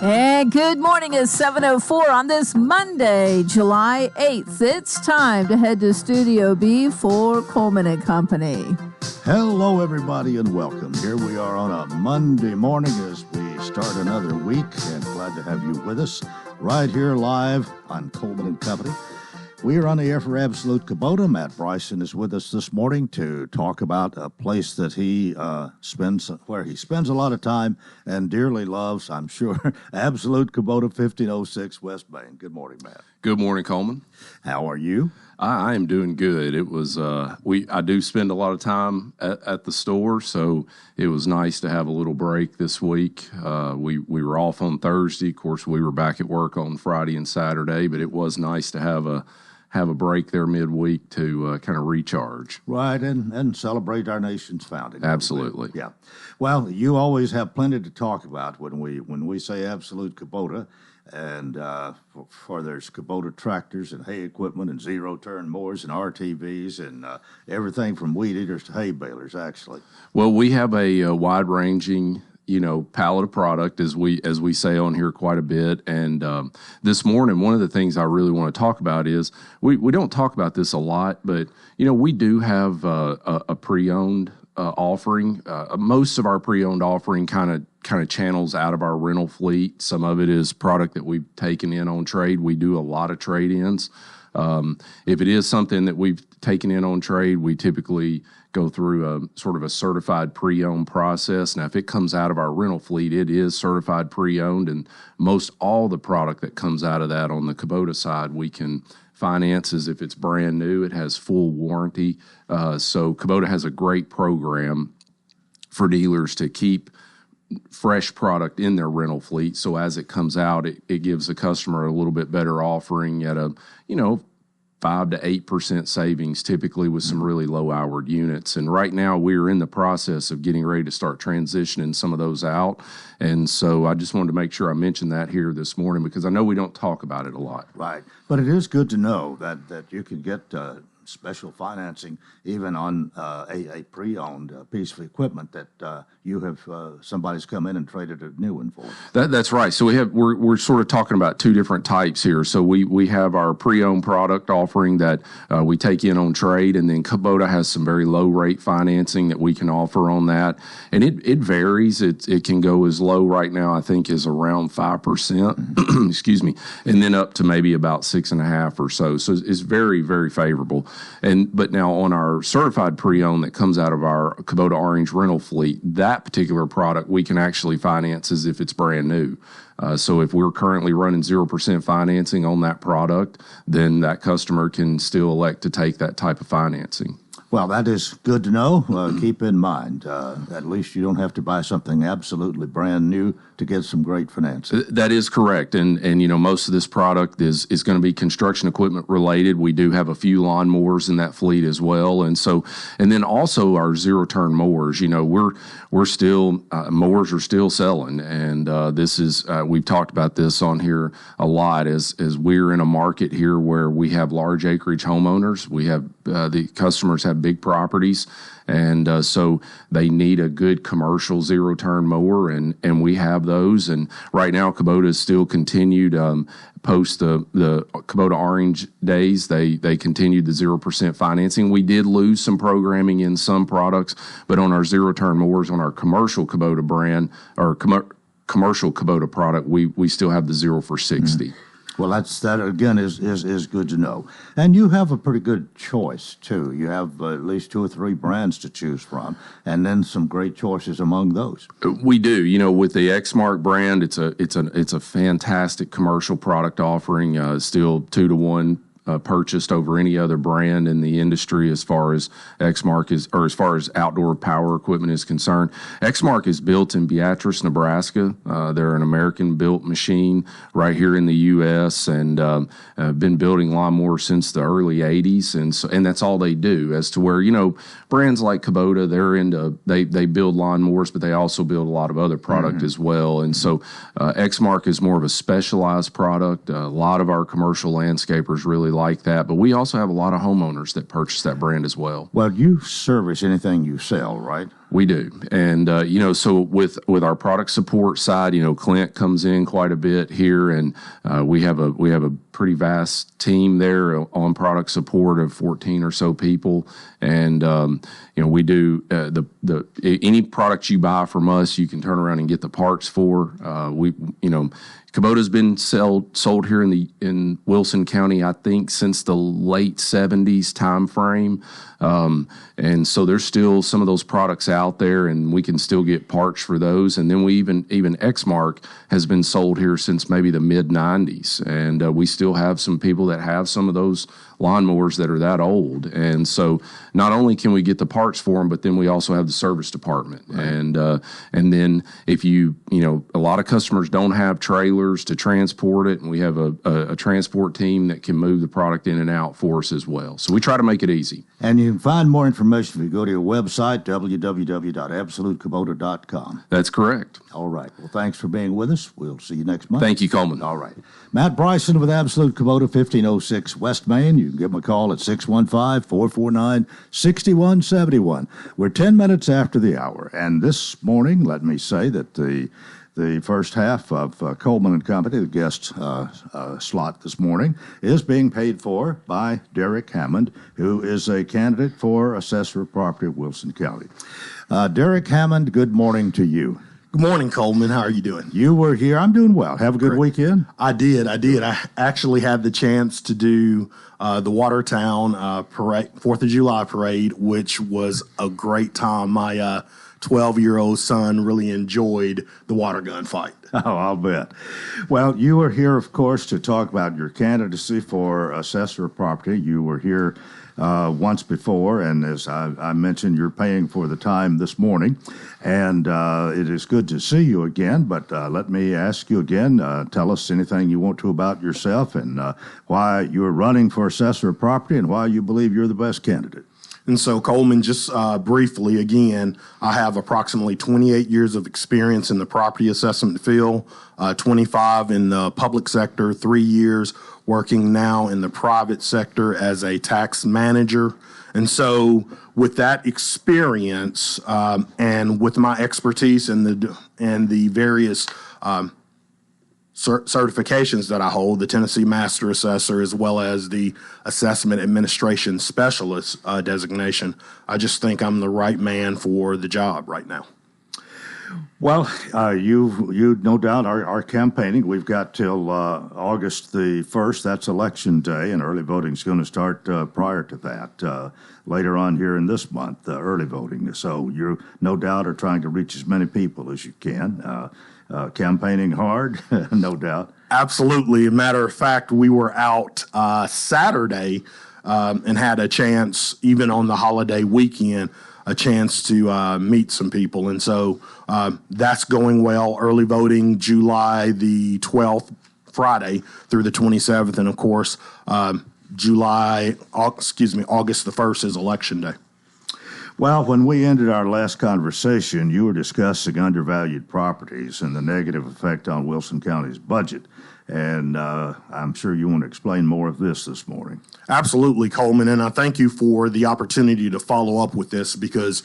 And good morning. It's 7:04 on this Monday, July 8th. It's time to head to Studio B for Coleman and Company. Hello, everybody, and welcome. Here we are on a Monday morning as we start another week, and glad to have you with us right here live on Coleman and Company. We are on the air for Absolute Kubota. Matt Bryson is with us this morning to talk about a place that he spends a lot of time and dearly loves, I'm sure. Absolute Kubota, 1506 West Main. Good morning, Matt. Good morning, Coleman. How are you? I am doing good. It was I do spend a lot of time at the store, so it was nice to have a little break this week. We were off on Thursday. Of course, we were back at work on Friday and Saturday, but it was nice to have a break there midweek to kind of recharge. Right, and celebrate our nation's founding. Absolutely. Yeah. Well, you always have plenty to talk about when we say Absolute Kubota. And for there's Kubota tractors and hay equipment and zero-turn mowers and RTVs and everything from weed eaters to hay balers, actually. Well, we have a wide-ranging palette of product, as we say on here quite a bit. And this morning, one of the things I really want to talk about is we don't talk about this a lot, but we do have a pre-owned offering. Most of our pre-owned offering kind of channels out of our rental fleet. Some of it is product that we've taken in on trade. We do a lot of trade-ins. If it is something that we've taken in on trade, we typically go through a sort of a certified pre-owned process. Now, if it comes out of our rental fleet, it is certified pre-owned, and most all the product that comes out of that on the Kubota side, we can finance as if it's brand new. It has full warranty. So Kubota has a great program for dealers to keep fresh product in their rental fleet. So as it comes out, it gives the customer a little bit better offering at a, 5 to 8% savings, typically with some really low-houred units. And right now, we're in the process of getting ready to start transitioning some of those out. And so I just wanted to make sure I mentioned that here this morning because I know we don't talk about it a lot. Right. But it is good to know that you can get special financing even on a pre-owned piece of equipment that you have somebody's come in and traded a new one for. That's right. So we're sort of talking about two different types here. So we have our pre-owned product offering that we take in on trade, and then Kubota has some very low rate financing that we can offer on that, and it varies. It can go as low right now, I think, is around 5%, excuse me, and then up to maybe about 6.5% or so. So it's very, very favorable. But now on our certified pre-owned that comes out of our Kubota Orange rental fleet, that particular product we can actually finance as if it's brand new. So if we're currently running 0% financing on that product, then that customer can still elect to take that type of financing. Well, that is good to know. Keep in mind, at least you don't have to buy something absolutely brand new to get some great financing. That is correct. And most of this product is going to be construction equipment related. We do have a few lawnmowers in that fleet as well. And then also our zero-turn mowers. We're still, mowers are still selling. And this is, we've talked about this on here a lot as we're in a market here where we have large acreage homeowners. We have, the customers have big properties, and so they need a good commercial zero-turn mower, and we have those. And right now, Kubota is still continued post the Kubota Orange days. They continued the 0% financing. We did lose some programming in some products, but on our zero-turn mowers, on our commercial Kubota brand or commercial Kubota product, we still have the 0 for 60. Mm-hmm. Well, that again is good to know. And you have a pretty good choice too. You have at least 2 or 3 brands to choose from, and then some great choices among those. We do. With the Exmark brand, it's a fantastic commercial product offering. Still 2 to 1 purchased over any other brand in the industry as far as Exmark is, or as far as outdoor power equipment is concerned. Exmark is built in Beatrice, Nebraska. They're an American-built machine right here in the U.S. and been building lawnmowers since the early '80s, and that's all they do. As to where brands like Kubota, they build lawnmowers, but they also build a lot of other product as well. And so Exmark is more of a specialized product. A lot of our commercial landscapers really like that, but we also have a lot of homeowners that purchase that brand as well. Well, you service anything you sell, right? We do, and so with our product support side, Clint comes in quite a bit here, and we have a pretty vast team there on product support of 14 or so people, and we do any product you buy from us, you can turn around and get the parts for. Kubota's been sold here in Wilson County, I think, since the late 70s time frame. And so there's still some of those products out there, and we can still get parts for those. And then we even Exmark has been sold here since maybe the mid 90s, and we still have some people that have some of those lawnmowers that are that old. And so not only can we get the parts for them, but then we also have the service department. Right. And then if a lot of customers don't have trailers to transport it, and we have a transport team that can move the product in and out for us as well. So we try to make it easy. And you can find more information if you go to your website, www.absolutekubota.com. That's correct. All right. Well, thanks for being with us. We'll see you next month. Thank you, Coleman. All right. Matt Bryson with Absolute Kubota, 1506 West Main. You can give him a call at 615-449-6171. We're 10 minutes after the hour. And this morning, let me say that the first half of Coleman and Company, the guest slot this morning, is being paid for by Derek Hammond, who is a candidate for Assessor of Property of Wilson County. Derek Hammond, good morning to you. Good morning, Coleman. How are you doing? You were here. I'm doing well. Have a good weekend? I did. I actually had the chance to do the Watertown parade, 4th of July parade, which was a great time. My 12-year-old son really enjoyed the water gun fight. Oh, I'll bet. Well, you were here, of course, to talk about your candidacy for Assessor of Property. You were here once before, and as I mentioned, you're paying for the time this morning, and it is good to see you again, but let me ask you again, tell us anything you want to about yourself and why you're running for Assessor of Property and why you believe you're the best candidate. And so, Coleman, just briefly, again, I have approximately 28 years of experience in the property assessment field, 25 in the public sector, 3 years working now in the private sector as a tax manager. And so with that experience and with my expertise in the various certifications that I hold, the Tennessee Master Assessor, as well as the Assessment Administration Specialist designation, I just think I'm the right man for the job right now. Well, you no doubt are campaigning. We've got till August the 1st. That's Election Day, and early voting is going to start prior to that, later on here in this month, early voting. So you no doubt are trying to reach as many people as you can. Campaigning hard, no doubt. Absolutely. As a matter of fact, we were out Saturday and had a chance, even on the holiday weekend, a chance to meet some people. And so that's going well. Early voting July the 12th, Friday, through the 27th. And, of course, August the 1st is Election Day. Well, when we ended our last conversation, you were discussing undervalued properties and the negative effect on Wilson County's budget. And I'm sure you want to explain more of this morning. Absolutely, Coleman. And I thank you for the opportunity to follow up with this because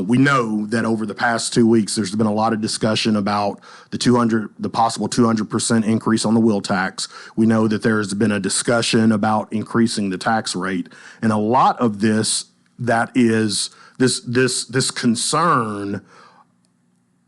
we know that over the past 2 weeks, there's been a lot of discussion about the possible 200% increase on the wheel tax. We know that there's been a discussion about increasing the tax rate. And a lot of this that is this concern,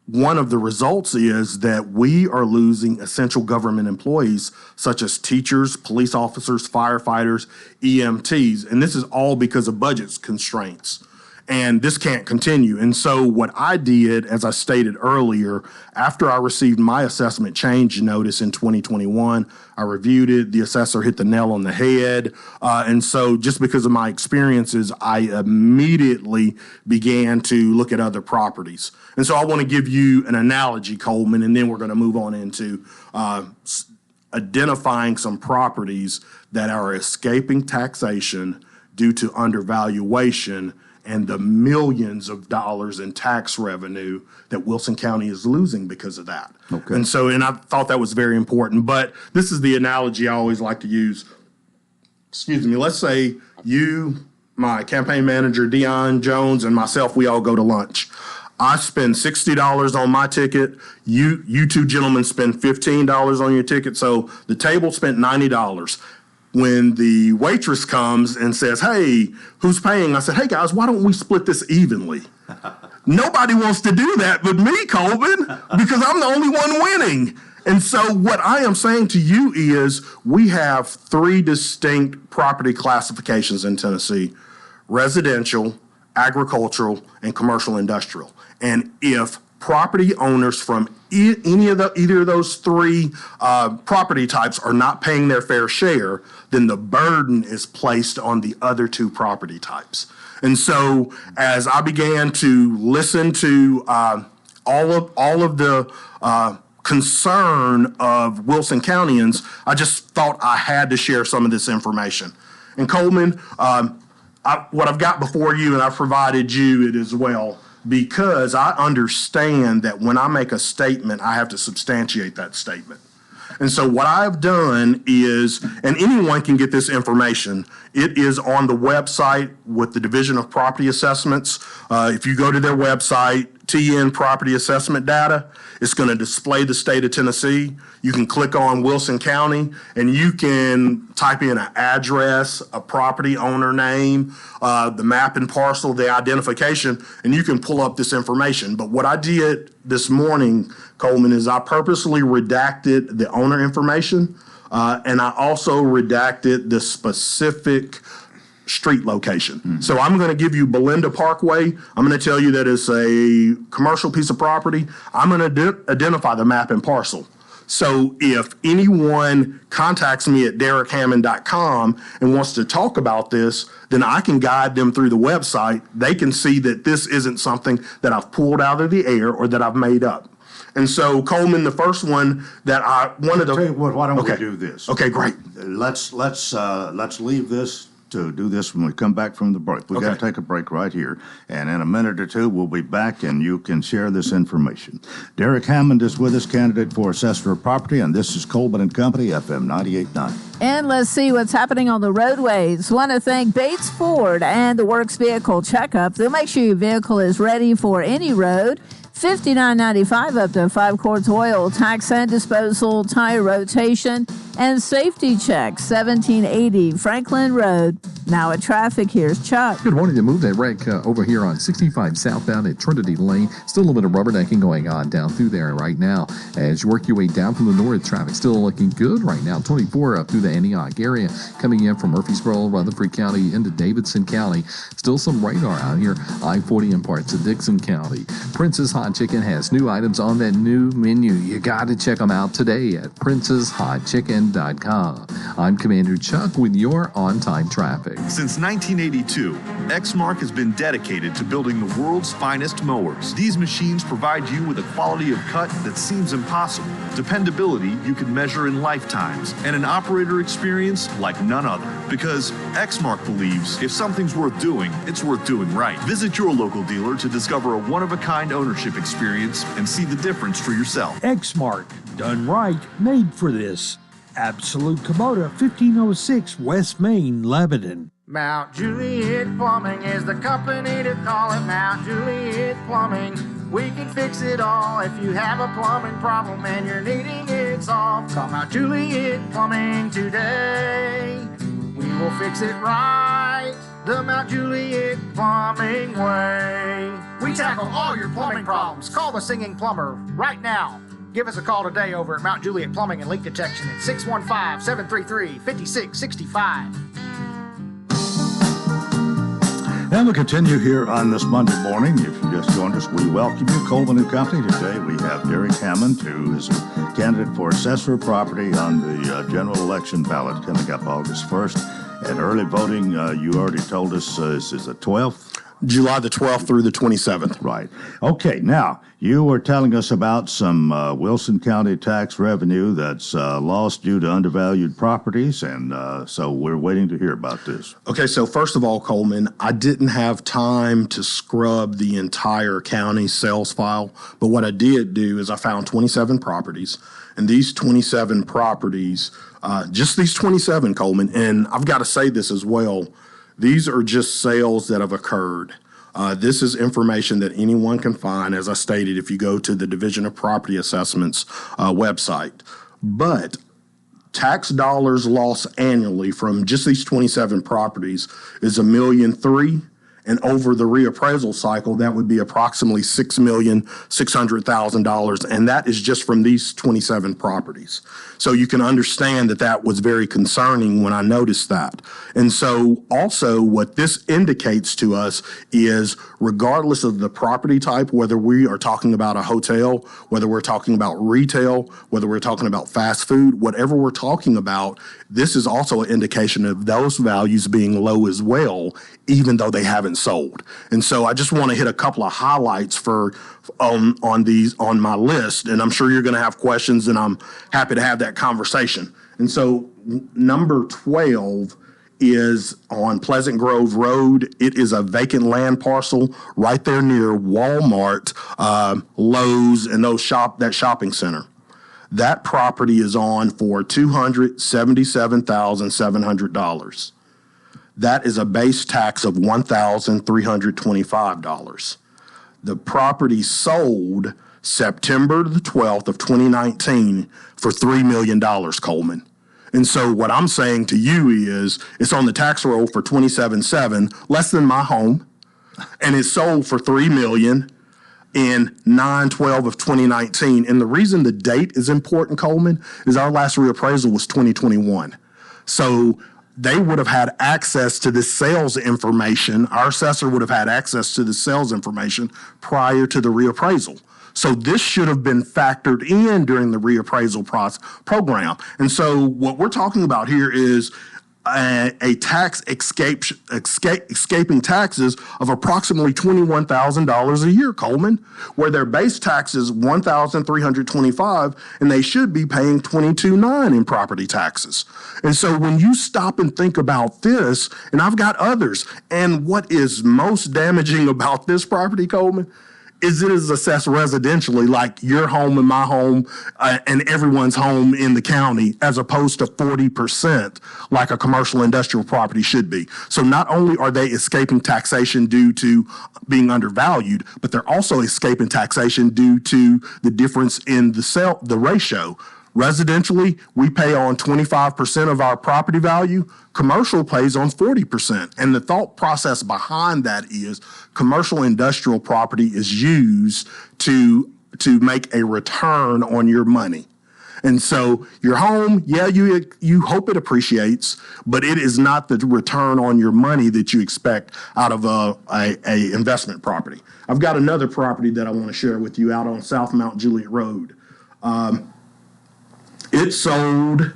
one of the results is that we are losing essential government employees such as teachers, police officers, firefighters, EMTs, and this is all because of budget constraints. And this can't continue. And so what I did, as I stated earlier, after I received my assessment change notice in 2021, I reviewed it. The assessor hit the nail on the head. And so just because of my experiences, I immediately began to look at other properties. And so I want to give you an analogy, Coleman, and then we're going to move on into identifying some properties that are escaping taxation due to undervaluation and the millions of dollars in tax revenue that Wilson County is losing because of that. Okay. And I thought that was very important. But this is the analogy I always like to use. Excuse me. Let's say you my campaign manager, Dion Jones, and myself, we all go to lunch. I spend $60 on my ticket. You two gentlemen spend $15 on your ticket. So the table spent $90. When the waitress comes and says, hey, who's paying? I said, hey, guys, why don't we split this evenly? Nobody wants to do that but me, Coleman, because I'm the only one winning. And so what I am saying to you is we have 3 distinct property classifications in Tennessee: residential, agricultural, and commercial industrial. And if property owners from either of those 3 property types are not paying their fair share, then the burden is placed on the other 2 property types. And so as I began to listen to all of the concern of Wilson Countyans, I just thought I had to share some of this information. And Coleman, what I've got before you, and I've provided you it as well, because I understand that when I make a statement, I have to substantiate that statement. And so what I've done is, and anyone can get this information, it is on the website with the Division of Property Assessments. If you go to their website, TN Property Assessment Data, it's going to display the state of Tennessee. You can click on Wilson County, and you can type in an address, a property owner name, the map and parcel, the identification, and you can pull up this information. But what I did this morning, Coleman, is I purposely redacted the owner information, and I also redacted the specific street location. Mm-hmm. So I'm going to give you Belinda Parkway. I'm going to tell you that it's a commercial piece of property. I'm going to identify the map and parcel. So if anyone contacts me at DerekHammond.com and wants to talk about this, then I can guide them through the website. They can see that this isn't something that I've pulled out of the air or that I've made up. And so, Coleman, the first one that I wanted to... Tell you what, why don't we do this? Okay, great. Let's leave this to do this when we come back from the break. We've got to take a break right here. And in a minute or two, we'll be back and you can share this information. Derek Hammond is with us, candidate for assessor of property, and this is Coleman and Company, FM 98.9. And let's see what's happening on the roadways. Want to thank Bates Ford and the Works Vehicle Checkup. They'll make sure your vehicle is ready for any road. $59.95 up to 5 quarts oil, tax and disposal, tire rotation, and safety check. 1780 Franklin Road. Now at traffic, here's Chuck. Good morning. To move that wreck over here on 65 southbound at Trinity Lane. Still a little bit of rubbernecking going on down through there right now. As you work your way down from the north, traffic still looking good right now. 24 up through the Antioch area, coming in from Murfreesboro, Rutherford County into Davidson County. Still some radar out here. I-40 in parts of Dixon County. Prince's Hot Chicken has new items on that new menu. You got to check them out today at princeshotchicken.com. I'm Commander Chuck with your on-time traffic. Since 1982, Exmark has been dedicated to building the world's finest mowers. These machines provide you with a quality of cut that seems impossible, dependability you can measure in lifetimes, and an operator experience like none other. Because Exmark believes if something's worth doing, it's worth doing right. Visit your local dealer to discover a one-of-a-kind ownership experience and see the difference for yourself. Exmark, done right, made for this. Absolute Kubota, 1506 West Main, Lebanon. Mount Juliet Plumbing is the company to call it. Mount Juliet Plumbing, we can fix it all. If you have a plumbing problem and you're needing it solved, call Mount Juliet Plumbing today. We will fix it right, the Mount Juliet Plumbing way. We tackle all your plumbing problems. Call the Singing Plumber right now. Give us a call today over at Mount Juliet Plumbing and Leak Detection at 615-733-5665. And we continue here on this Monday morning. If you just joined us, we welcome you. Coleman and Company. Today we have Derek Hammond, who is a candidate for assessor of property on the general election ballot coming up August 1st. And early voting, you already told us, is the 12th? July the 12th through the 27th. Right. Okay, now, you were telling us about some Wilson County tax revenue that's lost due to undervalued properties, and so we're waiting to hear about this. Okay, so first of all, Coleman, I didn't have time to scrub the entire county sales file, but what I did do is I found 27 properties, and these 27 properties, just these 27, Coleman, and I've got to say this as well, These are just sales that have occurred. This is information that anyone can find, as I stated, if you go to the Division of Property Assessments website. But tax dollars lost annually from just these 27 properties is $1.3 million. And over the reappraisal cycle, that would be approximately $6,600,000. And that is just from these 27 properties. So you can understand that that was very concerning when I noticed that. And so also what this indicates to us is regardless of the property type, whether we are talking about a hotel, whether we're talking about retail, whether we're talking about fast food, whatever we're talking about, this is also an indication of those values being low as well, even though they haven't sold. And so I just want to hit a couple of highlights for on my list, and I'm sure you're going to have questions, and I'm happy to have that conversation. And so number 12 is on Pleasant Grove Road. It is a vacant land parcel right there near Walmart, Lowe's, and that shopping center. That property is on for $277,700. That is a base tax of $1,325. The property sold September the 12th of 2019 for $3 million, Coleman. And so what I'm saying to you is it's on the tax roll for $27,700, less than my home, and it sold for $3 million in 9/12 of 2019. And the reason the date is important, Coleman, is our last reappraisal was 2021. So they would have had access to this sales information. Our assessor would have had access to the sales information prior to the reappraisal. So this should have been factored in during the reappraisal program. And so what we're talking about here is a tax escaping taxes of approximately $21,000 a year, Coleman, where their base tax is $1,325, and they should be paying $22,900 in property taxes. And so when you stop and think about this, and I've got others, and what is most damaging about this property, Coleman, is it is assessed residentially like your home and my home and everyone's home in the county, as opposed to 40% like a commercial industrial property should be. So not only are they escaping taxation due to being undervalued, but they're also escaping taxation due to the difference in the ratio. Residentially, we pay on 25% of our property value. Commercial pays on 40%. And the thought process behind that is commercial industrial property is used to make a return on your money. And so your home, yeah, you hope it appreciates, but it is not the return on your money that you expect out of a investment property. I've got another property that I want to share with you out on South Mount Juliet Road. It sold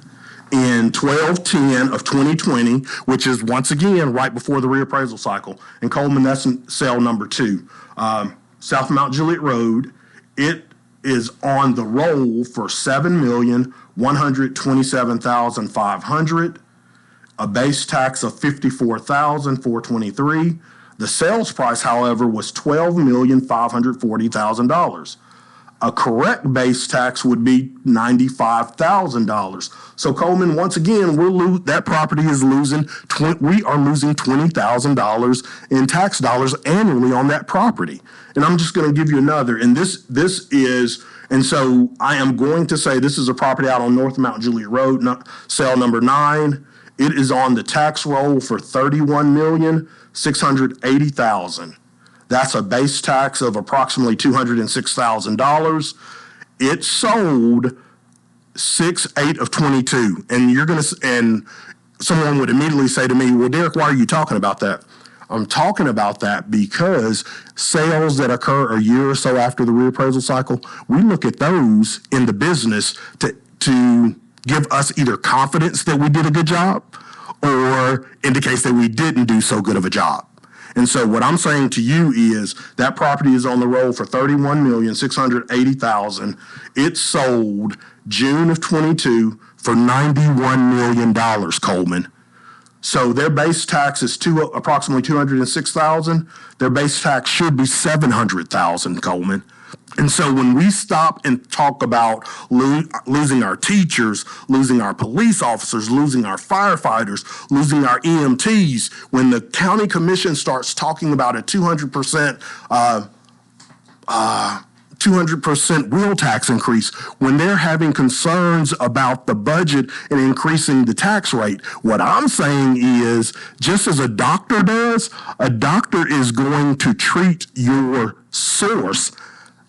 in 12/10 of 2020, which is once again right before the reappraisal cycle. And Coleman, that's sale number 2. South Mount Juliet Road. It is on the roll for $7,127,500, a base tax of $54,423. The sales price, however, was $12,540,000. A correct base tax would be $95,000. So Coleman, once again, that property is losing. We are losing $20,000 in tax dollars annually on that property. And I'm just going to give you another. And this is, and so I am going to say this is a property out on North Mount Juliet Road, sale number 9. It is on the tax roll for $31,680,000. That's a base tax of approximately $206,000. It sold 6/8 of 22. And someone would immediately say to me, well, Derek, why are you talking about that? I'm talking about that because sales that occur a year or so after the reappraisal cycle, we look at those in the business to give us either confidence that we did a good job or indicates that we didn't do so good of a job. And so what I'm saying to you is that property is on the roll for $31,680,000. It sold June of 22 for $91 million, Coleman. So their base tax is approximately $206,000. Their base tax should be $700,000, Coleman. And so when we stop and talk about losing our teachers, losing our police officers, losing our firefighters, losing our EMTs, when the county commission starts talking about a 200% wheel tax increase, when they're having concerns about the budget and increasing the tax rate, what I'm saying is, just as a doctor does, a doctor is going to treat your source,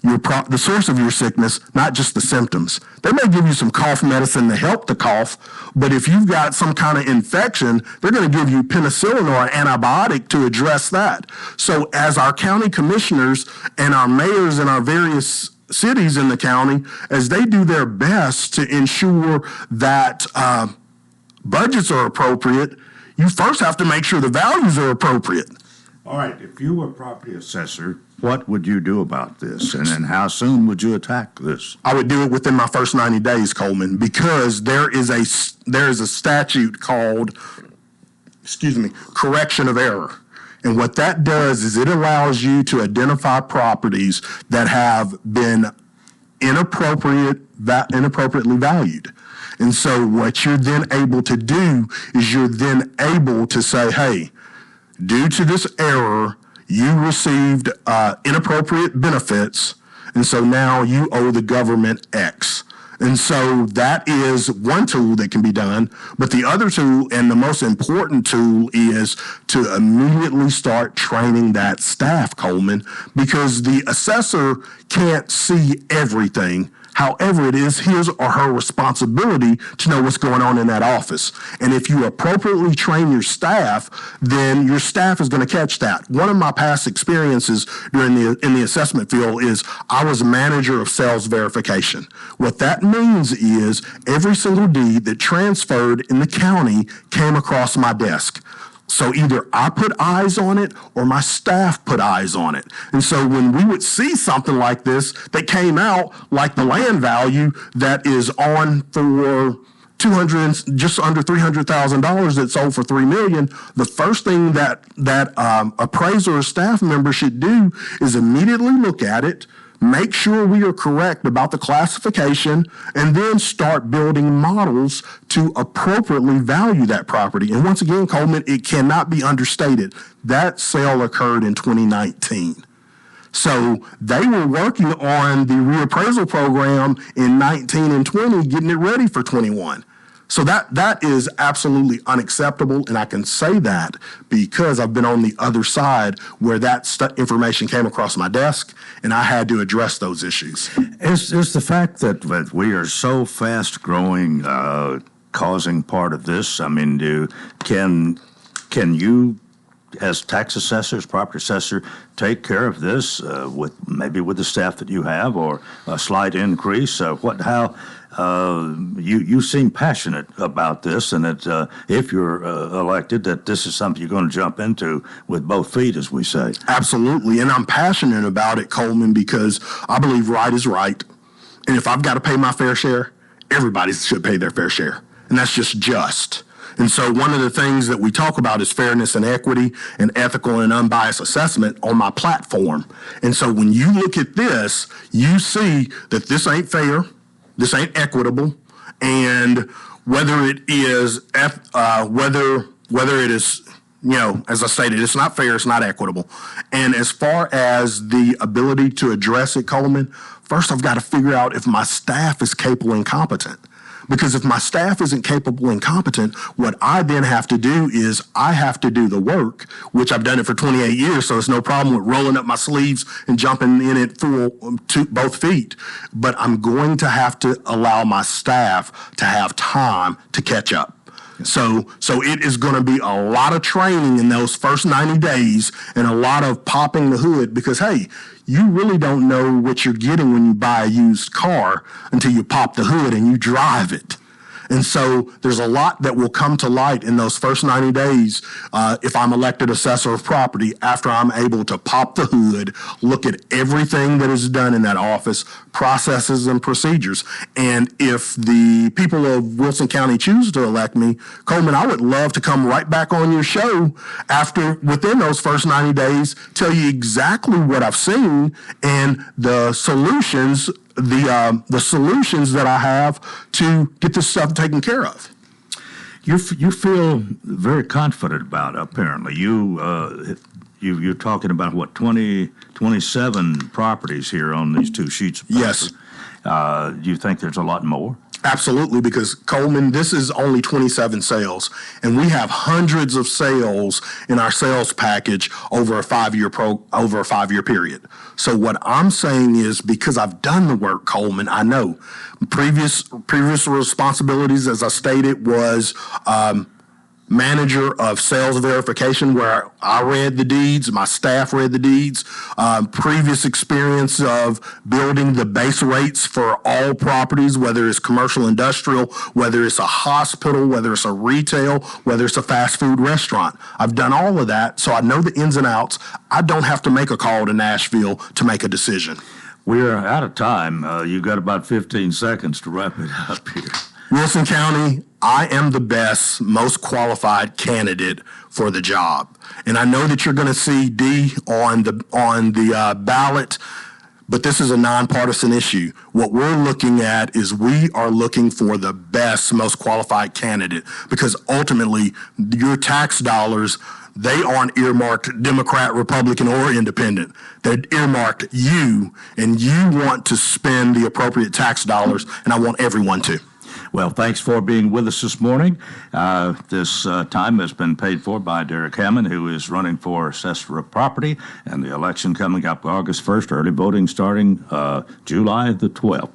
the source of your sickness, not just the symptoms. They may give you some cough medicine to help the cough, but if you've got some kind of infection, they're going to give you penicillin or an antibiotic to address that. So as our county commissioners and our mayors in our various cities in the county, as they do their best to ensure that budgets are appropriate, you first have to make sure the values are appropriate. All right, if you were property assessor, what would you do about this? And then how soon would you attack this? I would do it within my first 90 days, Coleman, because there is a statute called, correction of error. And what that does is it allows you to identify properties that have been inappropriately valued. And so what you're then able to do is you're then able to say, hey, due to this error, you received inappropriate benefits, and so now you owe the government X. And so that is one tool that can be done. But the other tool, and the most important tool, is to immediately start training that staff, Coleman, because the assessor can't see everything. However, it is his or her responsibility to know what's going on in that office. And if you appropriately train your staff, then your staff is going to catch that. One of my past experiences in the assessment field is I was a manager of sales verification. What that means is every single deed that transferred in the county came across my desk. So either I put eyes on it or my staff put eyes on it. And so when we would see something like this that came out, like the land value that is on for just under $300,000 that sold for $3 million, the first thing that appraiser or staff member should do is immediately look at it, make sure we are correct about the classification, and then start building models to appropriately value that property. And once again, Coleman, it cannot be understated. That sale occurred in 2019. So they were working on the reappraisal program in 19 and 20, getting it ready for 21. So that is absolutely unacceptable, and I can say that because I've been on the other side where that information came across my desk, and I had to address those issues. Is the fact that we are so fast growing causing part of this? I mean, can you, as tax assessors, property assessor, take care of this with the staff that you have, or a slight increase? You seem passionate about this, and that if you're elected, that this is something you're going to jump into with both feet, as we say. Absolutely, and I'm passionate about it, Coleman, because I believe right is right, and if I've got to pay my fair share, everybody should pay their fair share, and that's just. And so one of the things that we talk about is fairness and equity and ethical and unbiased assessment on my platform. And so when you look at this, you see that this ain't fair, this ain't equitable, and whether it is, as I stated, it's not fair, it's not equitable. And as far as the ability to address it, Coleman, first I've got to figure out if my staff is capable and competent. Because if my staff isn't capable and competent, what I then have to do is I have to do the work, which I've done it for 28 years, so it's no problem with rolling up my sleeves and jumping in it full to both feet. But I'm going to have to allow my staff to have time to catch up. So it is going to be a lot of training in those first 90 days and a lot of popping the hood because, hey, you really don't know what you're getting when you buy a used car until you pop the hood and you drive it. And so there's a lot that will come to light in those first 90 days if I'm elected assessor of property after I'm able to pop the hood, look at everything that is done in that office, processes and procedures. And if the people of Wilson County choose to elect me, Coleman, I would love to come right back on your show within those first 90 days, tell you exactly what I've seen and the solutions, the solutions that I have to get this stuff taken care of. You feel very confident about it, apparently. You're talking about, 27 properties here on these two sheets of paper. Yes. Do you think there's a lot more? Absolutely, because Coleman, this is only 27 sales, and we have hundreds of sales in our sales package over a 5-year period. So what I'm saying is, because I've done the work, Coleman, I know previous responsibilities, as I stated, was manager of sales verification, where I read the deeds, my staff read the deeds. Previous experience of building the base rates for all properties, whether it's commercial, industrial, whether it's a hospital, whether it's a retail, whether it's a fast food restaurant. I've done all of that, so I know the ins and outs. I don't have to make a call to Nashville to make a decision. We're out of time. You've got about 15 seconds to wrap it up here. Wilson County, I am the best, most qualified candidate for the job. And I know that you're going to see D on the ballot, but this is a nonpartisan issue. What we're looking at is we are looking for the best, most qualified candidate, because ultimately your tax dollars, they aren't earmarked Democrat, Republican, or Independent. They're earmarked you, and you want to spend the appropriate tax dollars, and I want everyone to. Well, thanks for being with us this morning. This time has been paid for by Derek Hammond, who is running for Assessor of Property, and the election coming up August 1st, early voting starting July the 12th.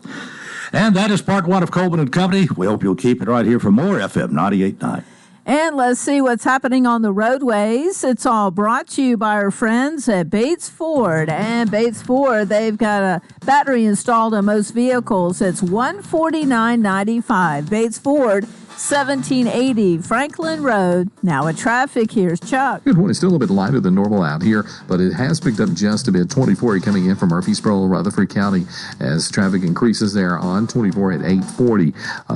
And that is part one of Coleman and Company. We hope you'll keep it right here for more FM 98.9. And let's see what's happening on the roadways. It's all brought to you by our friends at Bates Ford. And Bates Ford, they've got a battery installed on most vehicles. It's $149.95. Bates Ford, 1780 Franklin Road. Now at traffic, here's Chuck. Good morning. It's still a little bit lighter than normal out here, but it has picked up just a bit. 24 coming in from Murfreesboro, Rutherford County, as traffic increases there on 24 at 840.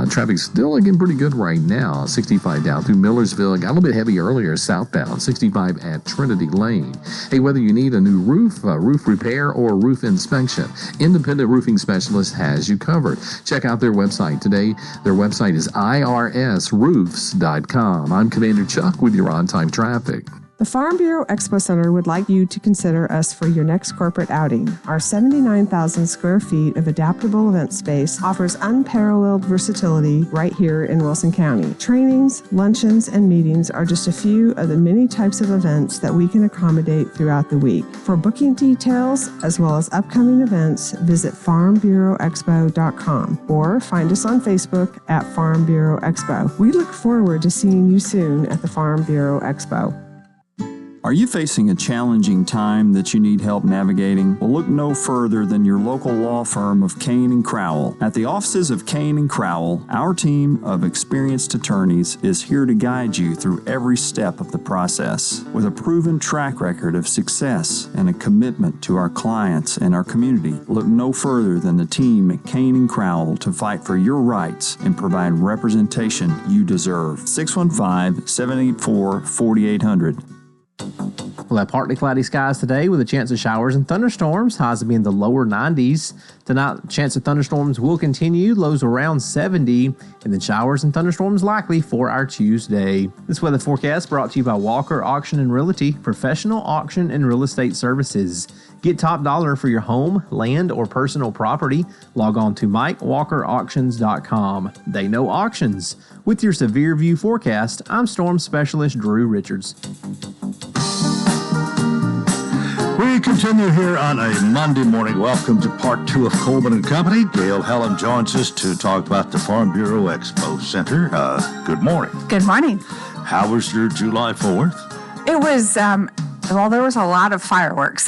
Traffic's still looking pretty good right now. 65 down through Millersville. Got a little bit heavy earlier southbound. 65 at Trinity Lane. Hey, whether you need a new roof, roof repair, or roof inspection, Independent Roofing Specialist has you covered. Check out their website today. Their website is irsroofs.com. I'm Commander Chuck with your on-time traffic. The Farm Bureau Expo Center would like you to consider us for your next corporate outing. Our 79,000 square feet of adaptable event space offers unparalleled versatility right here in Wilson County. Trainings, luncheons, and meetings are just a few of the many types of events that we can accommodate throughout the week. For booking details, as well as upcoming events, visit farmbureauexpo.com or find us on Facebook at Farm Bureau Expo. We look forward to seeing you soon at the Farm Bureau Expo. Are you facing a challenging time that you need help navigating? Well, look no further than your local law firm of Kane and Crowell. At the offices of Kane and Crowell, our team of experienced attorneys is here to guide you through every step of the process. With a proven track record of success and a commitment to our clients and our community, look no further than the team at Kane and Crowell to fight for your rights and provide representation you deserve. 615-784-4800. We'll have partly cloudy skies today with a chance of showers and thunderstorms. Highs will be in the lower 90s. Tonight, chance of thunderstorms will continue. Lows around 70. And then showers and thunderstorms likely for our Tuesday. This weather forecast brought to you by Walker Auction and Realty, professional auction and real estate services. Get top dollar for your home, land, or personal property. Log on to MikeWalkerAuctions.com. They know auctions. With your Severe View forecast, I'm Storm Specialist Drew Richards. We continue here on a Monday morning. Welcome to part two of Coleman and Company. Gail Helen joins us to talk about the Farm Bureau Expo Center. Good morning. Good morning. How was your July 4th? It was, well, there was a lot of fireworks.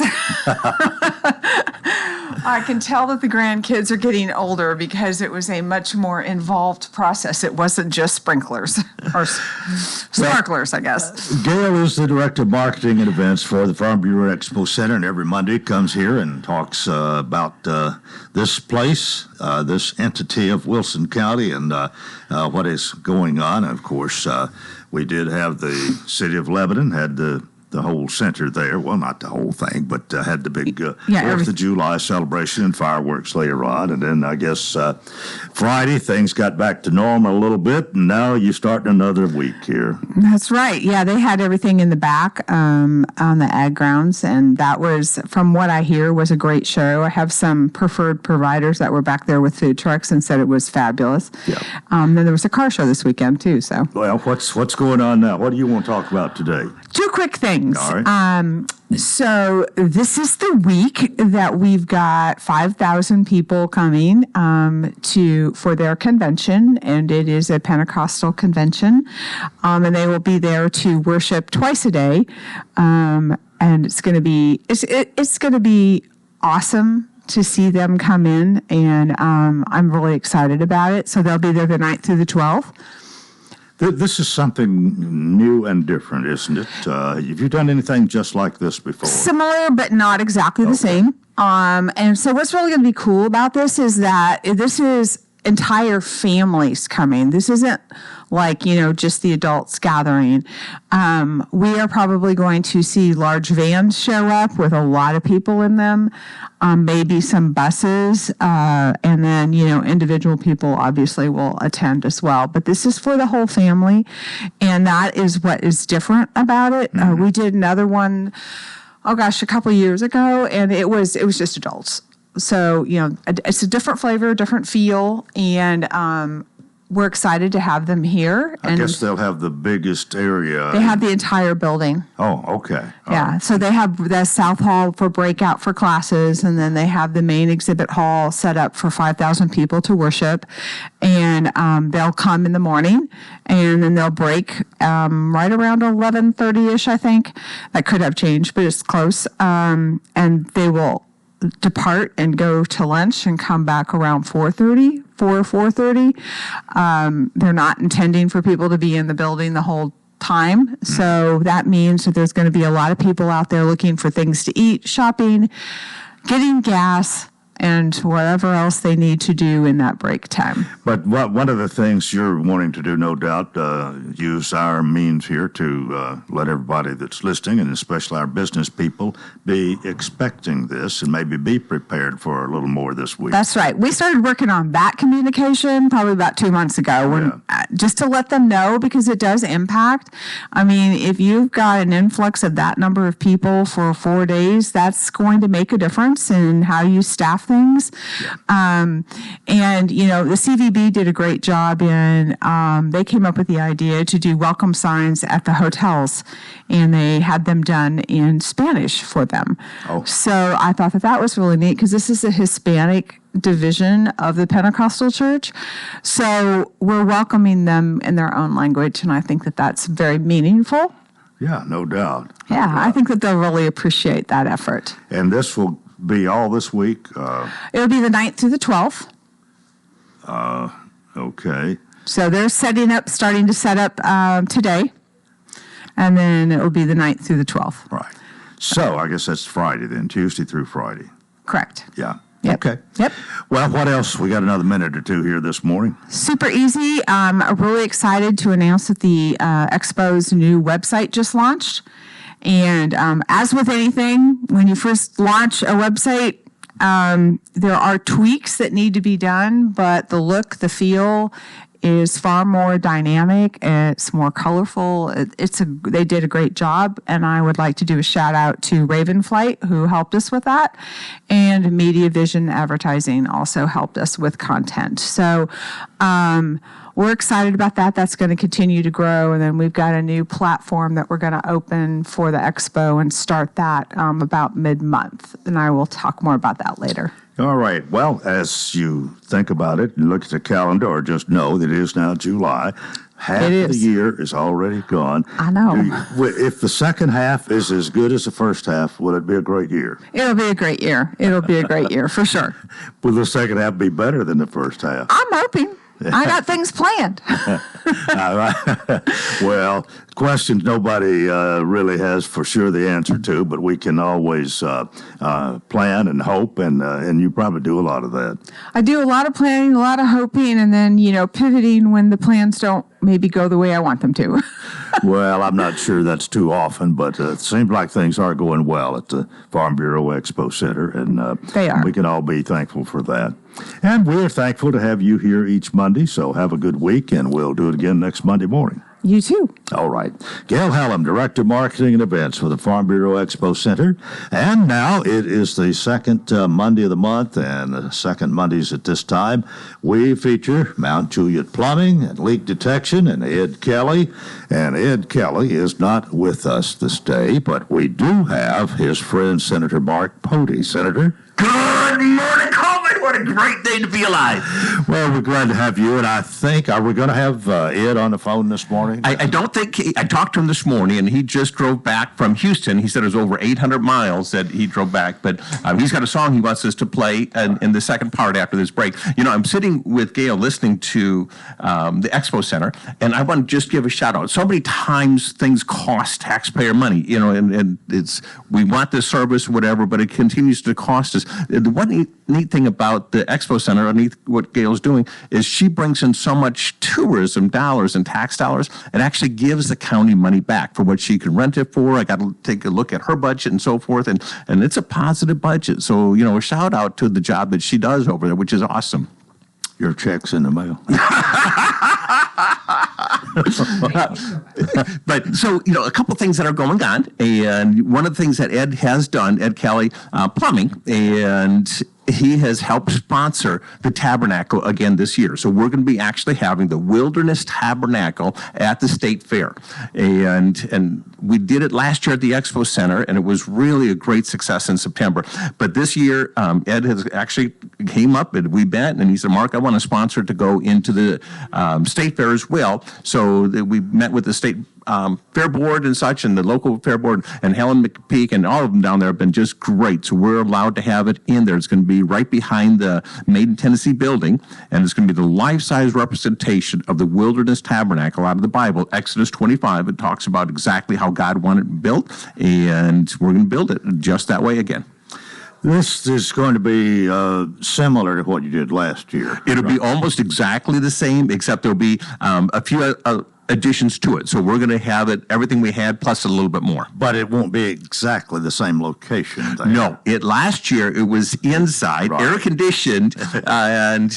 I can tell that the grandkids are getting older because it was a much more involved process. It wasn't just sprinklers or sparklers, I guess. Gail is the Director of Marketing and Events for the Farm Bureau Expo Center, and every Monday comes here and talks about this place, this entity of Wilson County, and what is going on. And of course, we did have the City of Lebanon, had the whole center there. Well, not the whole thing, but had the big 4th of July celebration and fireworks later on. And then I guess Friday, things got back to normal a little bit, and now you're starting another week here. That's right. Yeah, they had everything in the back on the ag grounds, and that was, from what I hear, was a great show. I have some preferred providers that were back there with food trucks and said it was fabulous. Yeah. Then there was a car show this weekend, too. So. Well, what's going on now? What do you want to talk about today? 2 quick things. All right. So this is the week that we've got 5,000 people coming for their convention, and it is a Pentecostal convention, and they will be there to worship twice a day, and it's going to be awesome to see them come in, and I'm really excited about it. So they'll be there the 9th through the 12th. This is something new and different, isn't it? Have you done anything just like this before? Similar, but not exactly the same. And so what's really going to be cool about this is that this is entire families coming. This isn't like, just the adults gathering. We are probably going to see large vans show up with a lot of people in them, maybe some buses, and then, individual people obviously will attend as well. But this is for the whole family, and that is what is different about it. Mm-hmm. We did another one, a couple of years ago, and it was just adults. So, it's a different flavor, different feel, and we're excited to have them here. I guess they'll have the biggest area. They have the entire building. Oh, okay. Yeah, so they have the South Hall for breakout for classes, and then they have the main exhibit hall set up for 5,000 people to worship. And they'll come in the morning, and then they'll break right around 11:30-ish, I think. That could have changed, but it's close. And they will depart and go to lunch and come back around 4:30. They're not intending for people to be in the building the whole time. So that means that there's going to be a lot of people out there looking for things to eat, shopping, getting gas, and whatever else they need to do in that break time. But one of the things you're wanting to do, no doubt, use our means here to let everybody that's listening, and especially our business people, be expecting this and maybe be prepared for a little more this week. That's right. We started working on that communication probably about 2 months ago, just to let them know, because it does impact. I mean, if you've got an influx of that number of people for 4 days, that's going to make a difference in how you staff things. And, the CVB did a great job in, they came up with the idea to do welcome signs at the hotels, and they had them done in Spanish for them. Oh. So I thought that was really neat, because this is a Hispanic division of the Pentecostal church. So we're welcoming them in their own language, and I think that that's very meaningful. Yeah, no doubt. Yeah, I think that they'll really appreciate that effort. And this will be all this week? It'll be the 9th through the 12th. Okay. So they're starting to set up today, and then it will be the 9th through the 12th. Right. So I guess that's Friday then, Tuesday through Friday. Correct. Yeah. Yep. Okay. Yep. Well, what else? We got another minute or two here this morning. Super easy. I'm really excited to announce that the Expo's new website just launched. And as with anything, when you first launch a website, there are tweaks that need to be done, but the look, the feel is far more dynamic. It's more colorful. They did a great job, and I would like to do a shout out to Ravenflight, who helped us with that, and Media Vision Advertising also helped us with content. So we're excited about that. That's going to continue to grow, and then we've got a new platform that we're going to open for the Expo and start that about mid-month, and I will talk more about that later. All right. Well, as you think about it and look at the calendar, or just know that it is now July, Half It of the is. year is already gone. I know. If the second half is as good as the first half, will it be a great year? It'll be a great year. It'll be a great year for sure. Will the second half be better than the first half? I'm hoping. I got things planned. Well, questions nobody really has for sure the answer to, but we can always plan and hope, and you probably do a lot of that. I do a lot of planning, a lot of hoping, and then, pivoting when the plans don't maybe go the way I want them to. Well, I'm not sure that's too often, but it seems like things are going well at the Farm Bureau Expo Center, and they are. We can all be thankful for that. And we're thankful to have you here each Monday, so have a good week, and we'll do it again next Monday morning. You too. All right. Gail Hallam, Director of Marketing and Events for the Farm Bureau Expo Center. And now it is the second Monday of the month, and the second Mondays at this time, we feature Mount Juliet Plumbing and Leak Detection and Ed Kelly. And Ed Kelly is not with us this day, but we do have his friend, Senator Mark Pody. Senator? Good morning, Coleman. What a great day to be alive. Well, we're glad to have you, and I think, are we going to have Ed on the phone this morning? I don't think I talked to him this morning, and he just drove back from Houston. He said it was over 800 miles that he drove back, but he's got a song he wants us to play in the second part after this break. I'm sitting with Gail listening to the Expo Center, and I want to just give a shout out. So many times things cost taxpayer money, and we want this service, whatever, but it continues to cost us. The one neat thing about the Expo Center, underneath what Gail's doing, is she brings in so much tourism dollars and tax dollars, and actually gives the county money back for what she can rent it for. I got to take a look at her budget and so forth, and it's a positive budget. So, a shout out to the job that she does over there, which is awesome. Your check's in the mail. But so, a couple things that are going on, and one of the things that Ed has done, Ed Kelly, plumbing, and he has helped sponsor the Tabernacle again this year. So we're going to be actually having the Wilderness Tabernacle at the State Fair. And we did it last year at the Expo Center, and it was really a great success in September. But this year, Ed has actually came up, and we met, and he said, Mark, I want a sponsor to go into the State Fair as well. So we met with the State Fair Board and such, and the local Fair Board, and Helen McPeak, and all of them down there have been just great. So we're allowed to have it in there. It's going to be right behind the Made in Tennessee building, and it's going to be the life-size representation of the Wilderness Tabernacle out of the Bible, Exodus 25. It talks about exactly how God wanted it built, and we're going to build it just that way again. This is going to be similar to what you did last year. It'll be almost exactly the same, except there'll be a few additions to it. So we're going to have it, everything we had, plus a little bit more. But it won't be exactly the same location. No. Last year, it was inside, air conditioned, and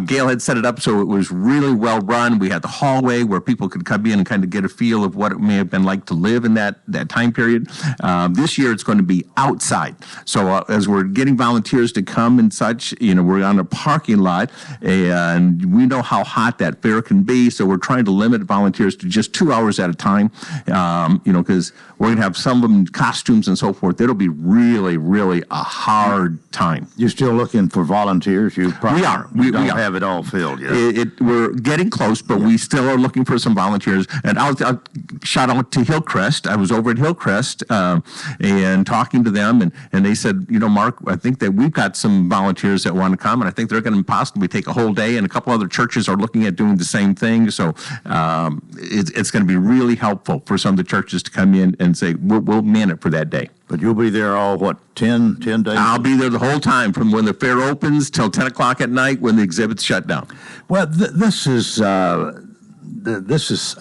Gail had set it up so it was really well run. We had the hallway where people could come in and kind of get a feel of what it may have been like to live in that time period. This year, it's going to be outside. So as we're getting volunteers to come and such, we're on a parking lot, and we know how hot that fair can be. So we're trying to limit volunteers to just 2 hours at a time, because we're going to have some of them in costumes and so forth. It'll be really, really a hard time. You're still looking for volunteers? We are. We don't have it all filled yet. We're getting close, but we still are looking for some volunteers. And I'll shout out to Hillcrest. I was over at Hillcrest and talking to them, and they said, Mark, I think that we've got some volunteers that want to come, and I think they're going to possibly take a whole day, and a couple other churches are looking at doing the same thing. So it's going to be really helpful for some of the churches to come in and say, we'll man it for that day. But you'll be there all, 10 days? I'll be there the whole time, from when the fair opens till 10 o'clock at night when the exhibit's shut down. Well, this is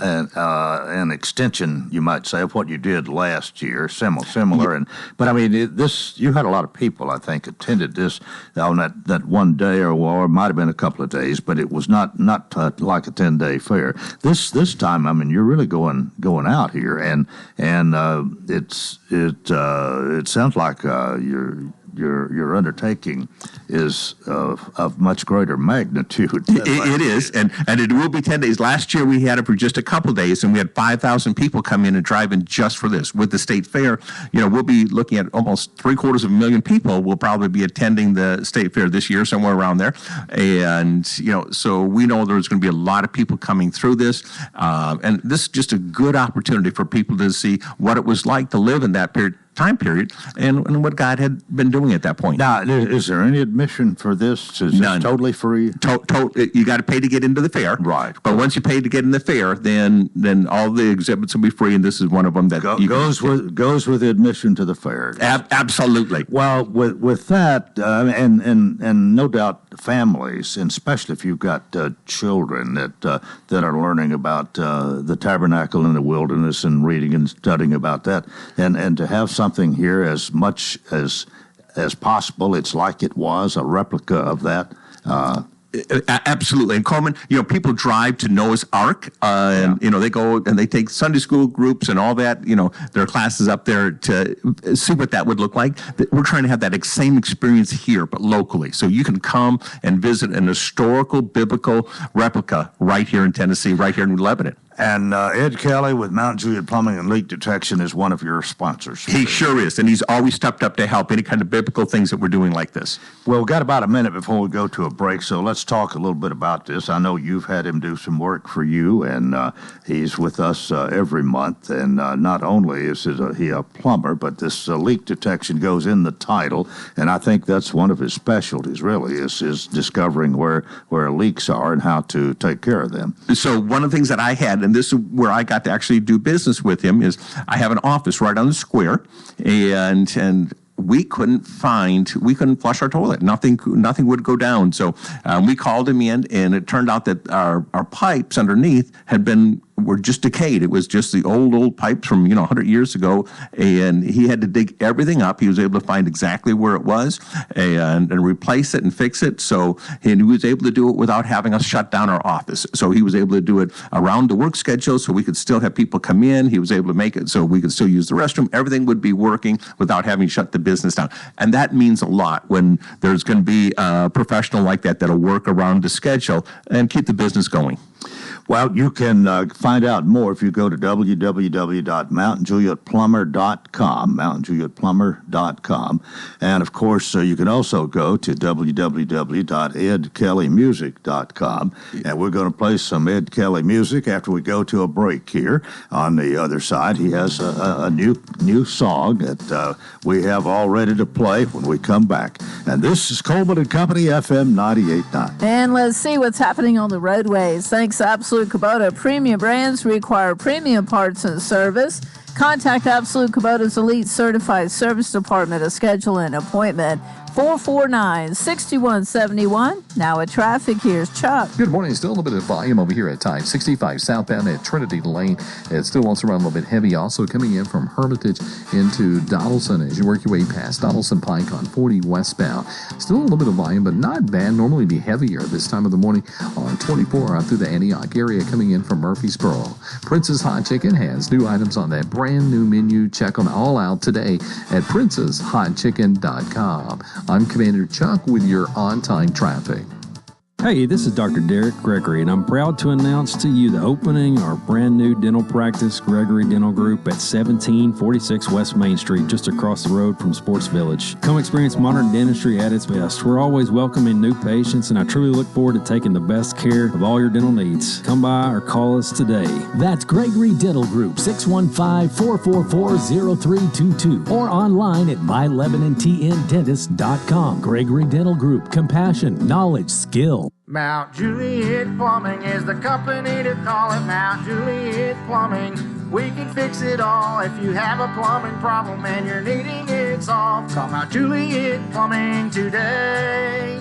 an extension, you might say, of what you did last year, similar. But I mean, you had a lot of people, I think, attended this on that one day, or it might have been a couple of days, but it was not like a 10-day fair. This time, I mean, you're really going out here, and it sounds like your undertaking is of much greater magnitude. It is, and it will be 10 days. Last year we had it for just a couple days, and we had 5,000 people come in and drive in just for this. With the state fair, we'll be looking at almost 750,000 people will probably be attending the state fair this year, somewhere around there. And, so we know there's going to be a lot of people coming through this. And this is just a good opportunity for people to see what it was like to live in that time period and what God had been doing at that point. Now, is there any admission for this? Is None. This totally free? You got to pay to get into the fair. Right. But once you pay to get in the fair, then all the exhibits will be free, and this is one of them that goes with admission to the fair. Absolutely. Well, with that, and no doubt families, and especially if you've got children that are learning about the tabernacle in the wilderness and reading and studying about that, and to have something here as much as possible, it's like it was a replica of that. Absolutely. And Coleman, people drive to Noah's Ark, and they go and they take Sunday school groups and all that, their classes up there to see what that would look like. We're trying to have that same experience here, but locally. So you can come and visit an historical biblical replica right here in Tennessee, right here in Lebanon. And Ed Kelly with Mount Juliet Plumbing and Leak Detection is one of your sponsors. He sure is, and he's always stepped up to help any kind of biblical things that we're doing like this. Well, we've got about a minute before we go to a break, so let's talk a little bit about this. I know you've had him do some work for you, and he's with us every month. And not only is he a plumber, but this leak detection goes in the title, and I think that's one of his specialties, really, is discovering where leaks are and how to take care of them. So one of the things that I had, and this is where I got to actually do business with him, is I have an office right on the square, and we couldn't flush our toilet. Nothing would go down. So we called him in, and it turned out that our pipes underneath were just decayed. It was just the old pipes from 100 years ago, and he had to dig everything up. He was able to find exactly where it was and replace it and fix it. So he was able to do it without having us shut down our office. So he was able to do it around the work schedule, so we could still have people come in. He was able to make it so we could still use the restroom. Everything would be working without having shut the business down, and that means a lot when there's going to be a professional like that that'll work around the schedule and keep the business going. Well, you can find out more if you go to www.mountainjulietplumber.com, mountainjulietplumber.com. And, of course, you can also go to www.edkellymusic.com. And we're going to play some Ed Kelly music after we go to a break here. On the other side, he has a new song that we have all ready to play when we come back. And this is Coleman & Company, FM 98.9. And let's see what's happening on the roadways. Thanks to Absolute Kubota. Premium brands require premium parts and service. Contact Absolute Kubota's Elite Certified Service Department to schedule an appointment. 449-6171. Now at traffic, here's Chuck. Good morning. Still a little bit of volume over here at Time 65 southbound at Trinity Lane. It still wants to run a little bit heavy. Also coming in from Hermitage into Donaldson as you work your way past Donaldson Pike on 40 westbound. Still a little bit of volume, but not bad. Normally be heavier this time of the morning on 24 out through the Antioch area coming in from Murfreesboro. Prince's Hot Chicken has new items on that brand new menu. Check them all out today at princeshotchicken.com. I'm Commander Chuck with your on-time traffic. Hey, this is Dr. Derek Gregory, and I'm proud to announce to you the opening of our brand new dental practice, Gregory Dental Group, at 1746 West Main Street, just across the road from Sports Village. Come experience modern dentistry at its best. We're always welcoming new patients, and I truly look forward to taking the best care of all your dental needs. Come by or call us today. That's Gregory Dental Group, 615-444-0322, or online at myLebanonTNDentist.com. Gregory Dental Group, compassion, knowledge, skill. Mount Juliet Plumbing is the company to call it. Mount Juliet Plumbing, we can fix it all. If you have a plumbing problem and you're needing it solved, call Mount Juliet Plumbing today.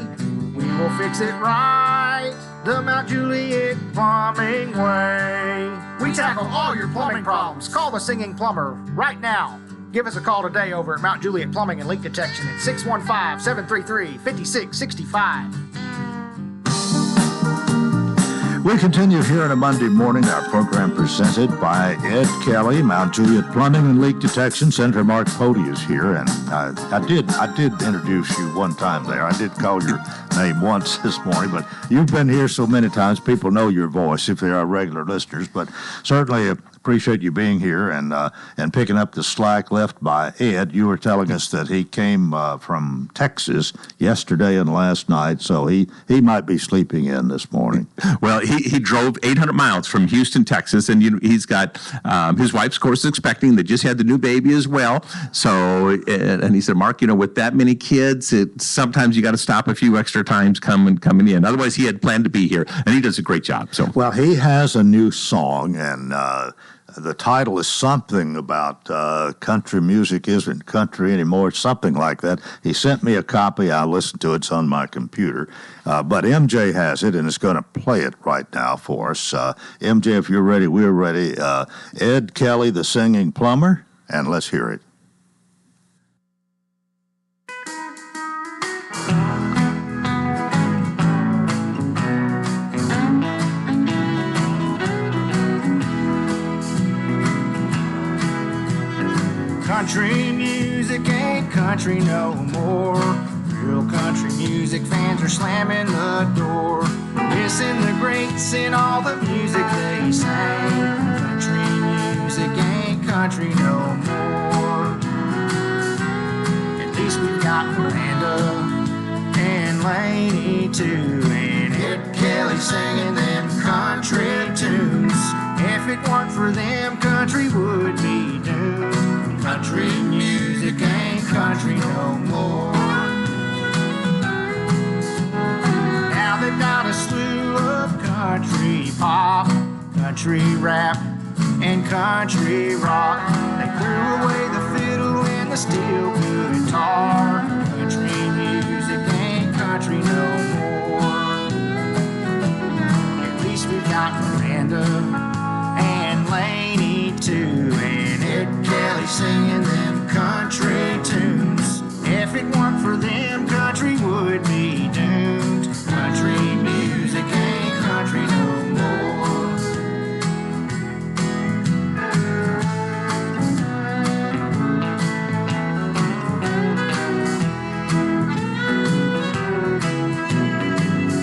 We will fix it right, the Mount Juliet Plumbing way. We tackle all your plumbing problems. Call the singing plumber right now. Give us a call today over at Mount Juliet Plumbing and Leak Detection at 615-733-5665. We continue here on a Monday morning. Our program presented by Ed Kelly, Mount Juliet Plumbing and Leak Detection. Senator Mark Pody is here, and I did introduce you one time there. I did call your name once this morning, but you've been here so many times, people know your voice if they are regular listeners. But certainly appreciate you being here and picking up the slack left by Ed. You were telling us that he came from Texas yesterday and last night, so he might be sleeping in this morning. Well, he drove 800 miles from Houston, Texas, and he's got his wife's, of course, expecting. They just had the new baby as well. So, and he said, Mark, with that many kids, sometimes you got to stop a few extra times coming in. Otherwise, he had planned to be here, and he does a great job. So, well, he has a new song, and the title is something about country music isn't country anymore, something like that. He sent me a copy. I listened to it. It's on my computer. But MJ has it, and is going to play it right now for us. MJ, if you're ready, we're ready. Ed Kelly, the Singing Plumber, and let's hear it. Country music ain't country no more. Real country music fans are slamming the door, missing the greats in all the music they sang. Country music ain't country no more. At least we've got Miranda and Laney too, and Ed Kelly singing them country tunes. If it weren't for them, country would be doomed. Country music ain't country no more. Now they've got a slew of country pop, country rap, and country rock. They threw away the fiddle and the steel guitar. Country music ain't country no more. At least we've got Miranda and Laney too, and Ed Kelly singing them country tunes. If it weren't for them, country would be doomed. Country music ain't country no more.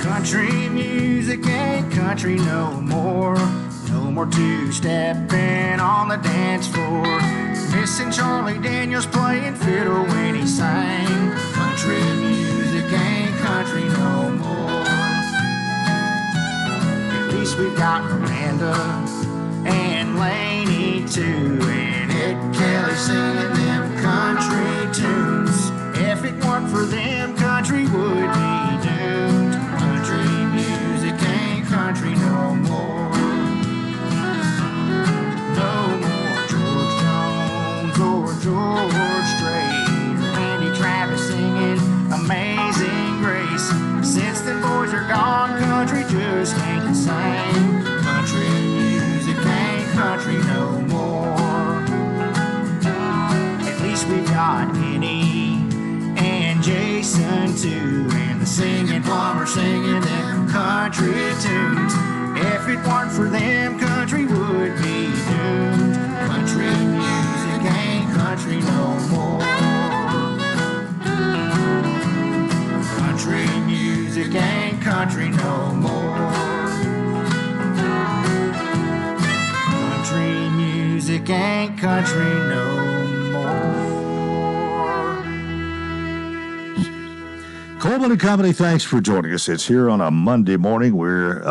Country music ain't country no more. No more two-stepping on the dance floor, missing Charlie Daniels playing fiddle when he sang. Country music ain't country no more. At least we've got Miranda and Laney too, and Ed Kelly singing them country tunes. If it weren't for them, country would be doomed. Country music ain't country no more. No more George Jones or George Strait or Randy Travis singing Amazing Grace. Since the boys are gone, country just ain't the same. Country music ain't country no more. At least we've got Kenny and Jason too, and the singing plumber singing them country tunes. If it weren't for them, country would be doomed. Country music ain't country no more. Country music ain't country no more. Country music ain't country no more. Coleman and Company, thanks for joining us. It's here on a Monday morning. We're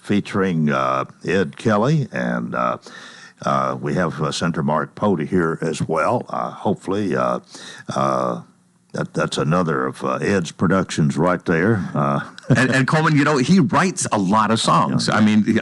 featuring Ed Kelly, and we have Senator Mark Pody here as well. Hopefully, that's another of Ed's productions right there. And Coleman, he writes a lot of songs. I mean,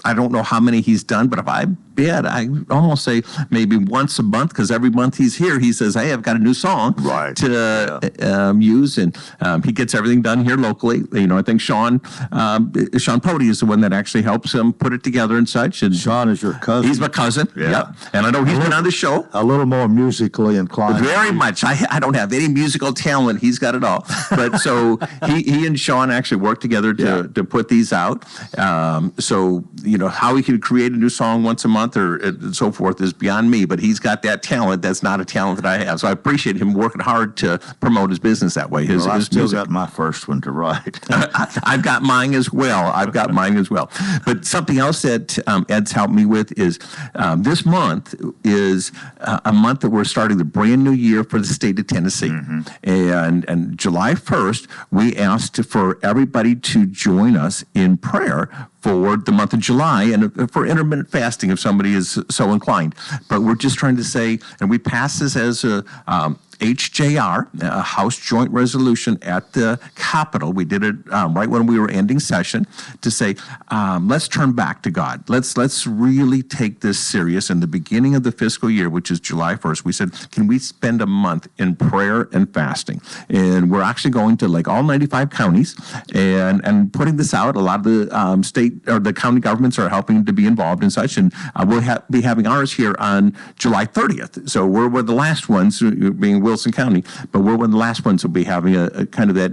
I don't know how many he's done, but if I bit. I almost say maybe once a month, because every month he's here, he says, hey, I've got a new song to use, and he gets everything done here locally. I think Sean Pody is the one that actually helps him put it together and such. And Sean is your cousin? He's my cousin, yep. And I know he's been on the show. A little more musically inclined. Very much. I don't have any musical talent. He's got it all. But so he and Sean actually work together to put these out. So, how he can create a new song once a month or so forth is beyond me, but he's got that talent. That's not a talent that I have. So I appreciate him working hard to promote his business that way. I still got my first one to write. I've got mine as well. But something else that Ed's helped me with is this month is a month that we're starting the brand new year for the state of Tennessee. And July 1st, we asked for everybody to join us in prayer for the month of July and for intermittent fasting if somebody is so inclined. But we're just trying to say, and we passed this as a HJR, a House Joint Resolution at the Capitol. We did it right when we were ending session to say, let's turn back to God. Let's really take this serious. In the beginning of the fiscal year, which is July 1st, we said, can we spend a month in prayer and fasting? And we're actually going to all 95 counties and putting this out. A lot of the state or the county governments are helping to be involved and such. And we'll be having ours here on July 30th. So we're one of the last ones, being Wilson County, but we're one of the last ones who'll be having a kind of that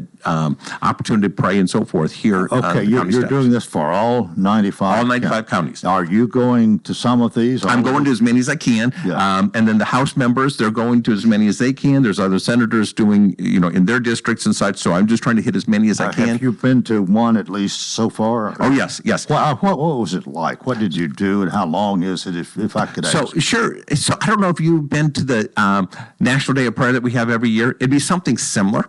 opportunity to pray and so forth here. Okay, you're doing this for all 95? All 95 counties. Are you going to some of these? I'm going to as many as I can. Yeah. And then the House members, they're going to as many as they can. There's other senators doing, in their districts and such, so I'm just trying to hit as many as I can. Have you been to one at least so far? Oh, yes. What was it like? What did you do, and how long is it, if I could ask? So, sure. So I don't know if you've been to the National Day of Prayer that we have every year. It'd be something similar.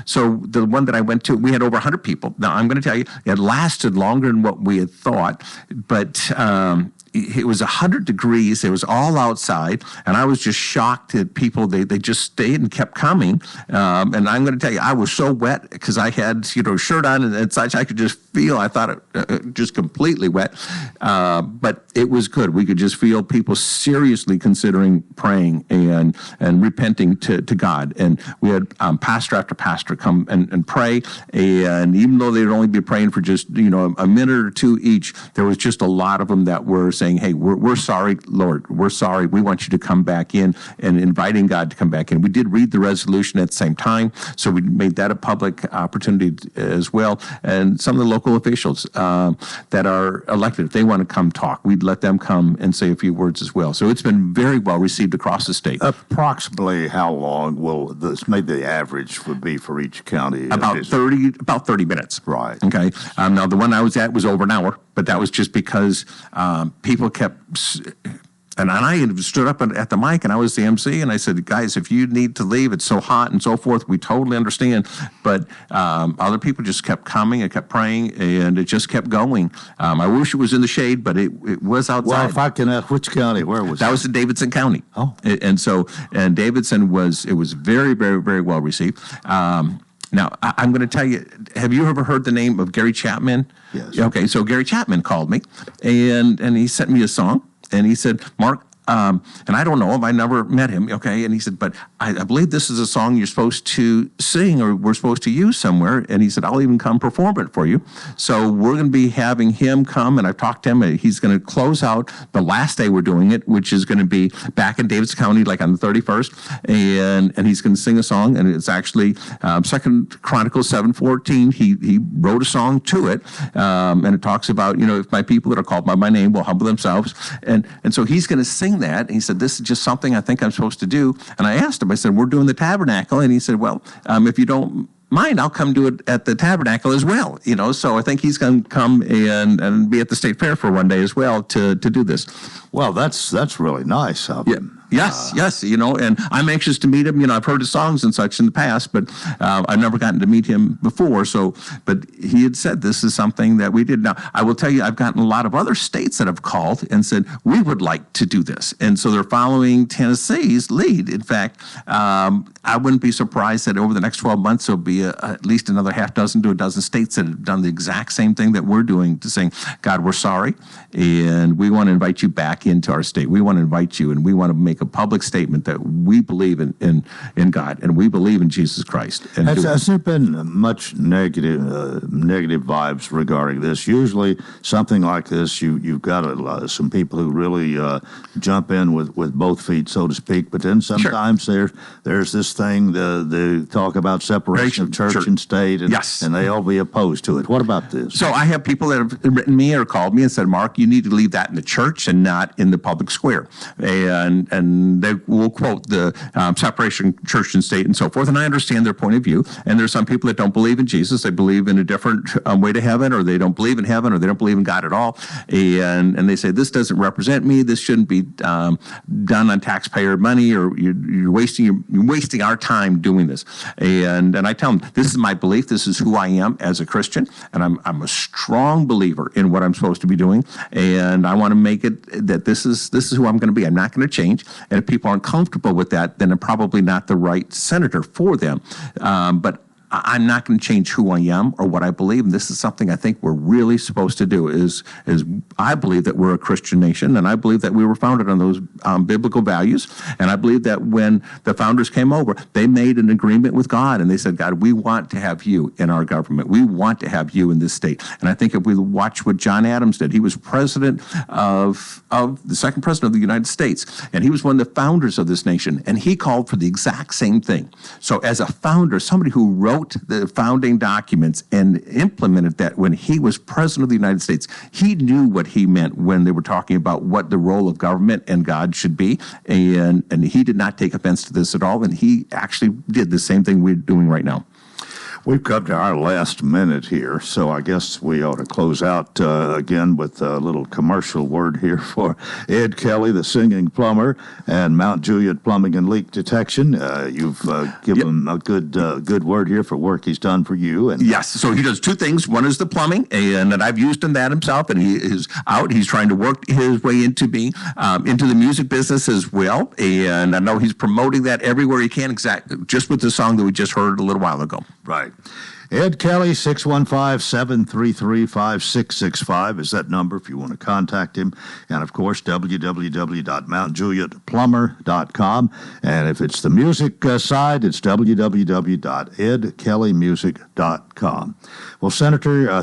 So the one that I went to, we had over 100 people. Now, I'm going to tell you, it lasted longer than what we had thought, but it was 100 degrees. It was all outside, and I was just shocked that people, they just stayed and kept coming. And I'm going to tell you, I was so wet because I had, shirt on and such. I could just feel, I thought it just completely wet. But it was good. We could just feel people seriously considering praying and repenting to God. And we had pastor after pastor come and pray. And even though they'd only be praying for just, a minute or two each, there was just a lot of them that were saying, hey, we're sorry, Lord, we're sorry. We want you to come back in, and inviting God to come back in. We did read the resolution at the same time, so we made that a public opportunity as well. And some of the local officials that are elected, if they want to come talk, we'd let them come and say a few words as well. So it's been very well received across the state. Approximately how long will this, maybe the average would be for each county? About 30 minutes. Right. Okay. Now, the one I was at was over an hour, but that was just because people kept, and I stood up at the mic, and I was the MC, and I said, guys, if you need to leave, it's so hot and so forth, we totally understand. But other people just kept coming and kept praying, and it just kept going. I wish it was in the shade, but it was outside. Well, if I can ask, which county, where was that? Was in Davidson County. Oh. And Davidson was very, very, very well received. Now, I'm going to tell you, have you ever heard the name of Gary Chapman? Yes. Okay, so Gary Chapman called me, and he sent me a song, and he said, Mark, and I don't know him, I never met him, okay, and he said, but I believe this is a song you're supposed to sing or we're supposed to use somewhere, and he said, I'll even come perform it for you. So we're going to be having him come, and I've talked to him, and he's going to close out the last day we're doing it, which is going to be back in Davidson County, like on the 31st, and he's going to sing a song, and it's actually 2 Chronicles 7:14. He wrote a song to it, and it talks about, if my people that are called by my name will humble themselves, and so he's going to sing that, and he said, this is just something I think I'm supposed to do. And I asked him, I said, we're doing the tabernacle, and he said, well, if you don't mind, I'll come do it at the tabernacle as well, so I think he's going to come and be at the state fair for one day as well to do this. Well, that's really nice of him. Yes, and I'm anxious to meet him. I've heard his songs and such in the past, but I've never gotten to meet him before. But he had said this is something that we did. Now, I will tell you, I've gotten a lot of other states that have called and said, we would like to do this. And so they're following Tennessee's lead. In fact, I wouldn't be surprised that over the next 12 months, there'll be at least another half dozen to a dozen states that have done the exact same thing that we're doing, to saying, God, we're sorry, and we want to invite you back into our state. We want to invite you, and we want to make a public statement that we believe in God, and we believe in Jesus Christ. And has there been much negative vibes regarding this? Usually something like this, you've got some people who really jump in with both feet, so to speak, but then sometimes there's this thing, they talk about separation of church and state, and they'll be opposed to it. What about this? So I have people that have written me or called me and said, Mark, you need to leave that in the church and not in the public square. And they will quote the separation of church and state and so forth. And I understand their point of view. And there's some people that don't believe in Jesus. They believe in a different way to heaven, or they don't believe in heaven, or they don't believe in God at all. And they say, this doesn't represent me. This shouldn't be done on taxpayer money, or you're wasting our time doing this. And I tell them, this is my belief. This is who I am as a Christian. And I'm a strong believer in what I'm supposed to be doing. And I want to make it that this is who I'm going to be. I'm not going to change. And if people aren't comfortable with that, then I'm probably not the right senator for them. But I'm not going to change who I am or what I believe. And this is something I think we're really supposed to do is I believe that we're a Christian nation, and I believe that we were founded on those biblical values. And I believe that when the founders came over, they made an agreement with God, and they said, God, we want to have you in our government. We want to have you in this state. And I think if we watch what John Adams did, he was president of the second president of the United States, and he was one of the founders of this nation, and he called for the exact same thing. So as a founder, somebody who wrote the founding documents and implemented that when he was president of the United States, he knew what he meant when they were talking about what the role of government and God should be. And he did not take offense to this at all. And he actually did the same thing we're doing right now. We've come to our last minute here, so I guess we ought to close out again with a little commercial word here for Ed Kelly, the singing plumber, and Mount Juliet Plumbing and Leak Detection. You've given a good word here for work he's done for you. And yes, so he does two things. One is the plumbing, and I've used him that himself, and he is out. He's trying to work his way into being into the music business as well, and I know he's promoting that everywhere he can, just with the song that we just heard a little while ago. Right. Ed Kelly, 615-733-5665 is that number if you want to contact him. And, of course, www.mountjulietplumber.com. And if it's the music side, it's www.edkellymusic.com. Well, Senator,